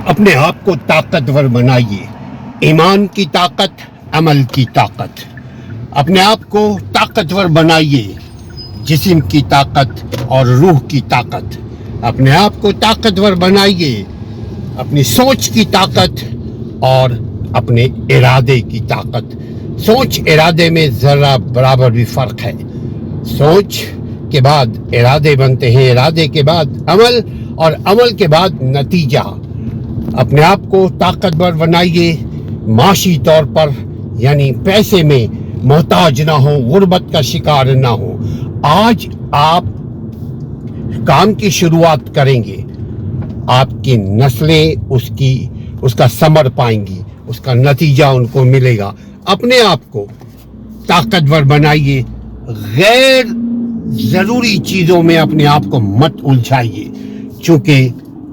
اپنے آپ کو طاقتور بنائیے. ایمان کی طاقت، عمل کی طاقت. اپنے آپ کو طاقتور بنائیے. جسم کی طاقت اور روح کی طاقت. اپنے آپ کو طاقتور بنائیے. اپنی سوچ کی طاقت اور اپنے ارادے کی طاقت. سوچ ارادے میں ذرہ برابر بھی فرق ہے. سوچ کے بعد ارادے بنتے ہیں، ارادے کے بعد عمل، اور عمل کے بعد نتیجہ. اپنے آپ کو طاقتور بنائیے. معاشی طور پر یعنی پیسے میں محتاج نہ ہو، غربت کا شکار نہ ہو. آج آپ کام کی شروعات کریں گے، آپ کی نسلیں اس کا ثمر پائیں گی، اس کا نتیجہ ان کو ملے گا. اپنے آپ کو طاقتور بنائیے. غیر ضروری چیزوں میں اپنے آپ کو مت الجھائیے، چونکہ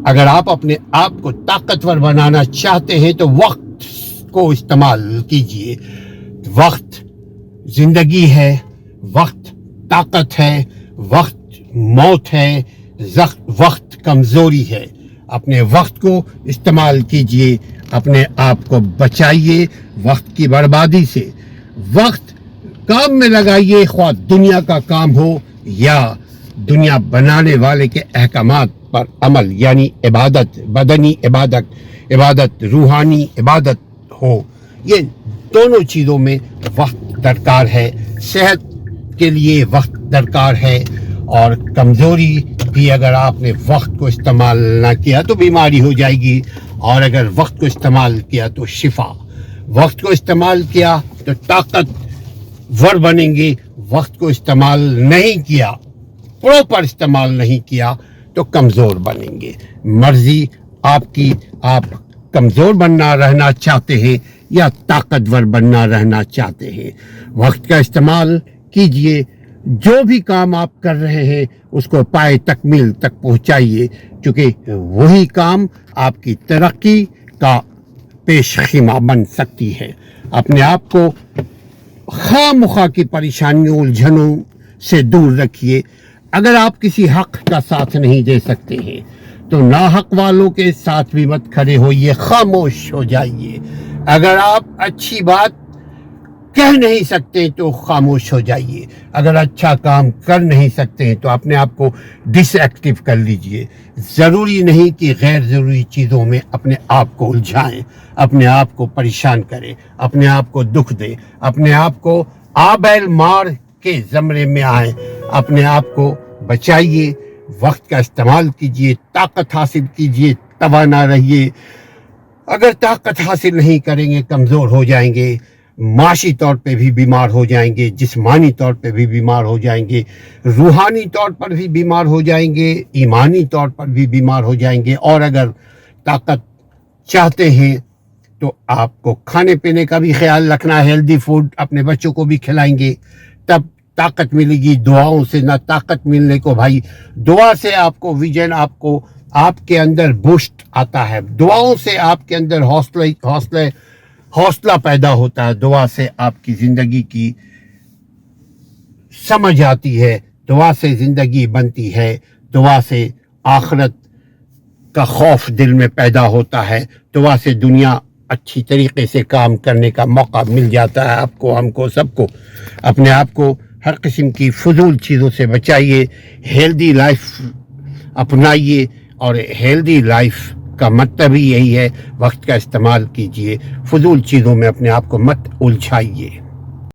اگر آپ اپنے آپ کو طاقتور بنانا چاہتے ہیں تو وقت کو استعمال کیجیے. وقت زندگی ہے، وقت طاقت ہے، وقت موت ہے، وقت کمزوری ہے. اپنے وقت کو استعمال کیجیے، اپنے آپ کو بچائیے وقت کی بربادی سے. وقت کام میں لگائیے، خواہ دنیا کا کام ہو یا دنیا بنانے والے کے احکامات پر عمل، یعنی عبادت، بدنی عبادت، روحانی عبادت ہو. یہ دونوں چیزوں میں وقت درکار ہے. صحت کے لیے وقت درکار ہے، اور کمزوری بھی اگر آپ نے وقت کو استعمال نہ کیا تو بیماری ہو جائے گی، اور اگر وقت کو استعمال کیا تو شفا. وقت کو استعمال کیا تو طاقتور بنیں گے. وقت کو استعمال نہیں کیا، پراپر استعمال نہیں کیا تو کمزور بنیں گے. مرضی آپ کی، آپ کمزور رہنا چاہتے ہیں یا طاقتور رہنا چاہتے ہیں. وقت کا استعمال کیجئے. جو بھی کام آپ کر رہے ہیں اس کو پائے تکمیل تک پہنچائیے، کیونکہ وہی کام آپ کی ترقی کا پیش خیمہ بن سکتی ہے. اپنے آپ کو خواہ مخواہ کی پریشانیوں، الجھنوں سے دور رکھیے. اگر آپ کسی حق کا ساتھ نہیں دے سکتے ہیں تو ناحق والوں کے ساتھ بھی مت کھڑے ہوئیے، خاموش ہو جائیے. اگر آپ اچھی بات کہہ نہیں سکتے تو خاموش ہو جائیے. اگر اچھا کام کر نہیں سکتے ہیں تو اپنے آپ کو ڈس ایکٹیو کر لیجئے. ضروری نہیں کہ غیر ضروری چیزوں میں اپنے آپ کو الجھائیں، اپنے آپ کو پریشان کریں، اپنے آپ کو دکھ دیں، اپنے آپ کو آبیل مار کے زمرے میں آئیں. اپنے آپ کو بچائیے. وقت کا استعمال کیجئے، طاقت حاصل کیجئے، توانا رہیے. اگر طاقت حاصل نہیں کریں گے کمزور ہو جائیں گے. معاشی طور پہ بھی بیمار ہو جائیں گے، جسمانی طور پہ بھی بیمار ہو جائیں گے، روحانی طور پر بھی بیمار ہو جائیں گے، ایمانی طور پر بھی بیمار ہو جائیں گے. اور اگر طاقت چاہتے ہیں تو آپ کو کھانے پینے کا بھی خیال رکھنا ہے. ہیلدی فوڈ اپنے بچوں کو بھی کھلائیں گے تب طاقت ملے گی. دعاؤں سے نہ طاقت ملنے کو بھائی. دعا سے آپ کو ویژن، آپ کے اندر بوسٹ آتا ہے. دعاؤں سے آپ کے اندر حوصلہ پیدا ہوتا ہے. دعا سے آپ کی زندگی کی سمجھ آتی ہے. دعا سے زندگی بنتی ہے. دعا سے آخرت کا خوف دل میں پیدا ہوتا ہے. دعا سے دنیا اچھی طریقے سے کام کرنے کا موقع مل جاتا ہے آپ کو، ہم کو، سب کو. اپنے آپ کو ہر قسم کی فضول چیزوں سے بچائیے. ہیلدی لائف اپنائیے، اور ہیلدی لائف کا مطلب ہی یہی ہے. وقت کا استعمال کیجئے، فضول چیزوں میں اپنے آپ کو مت الجھائیے.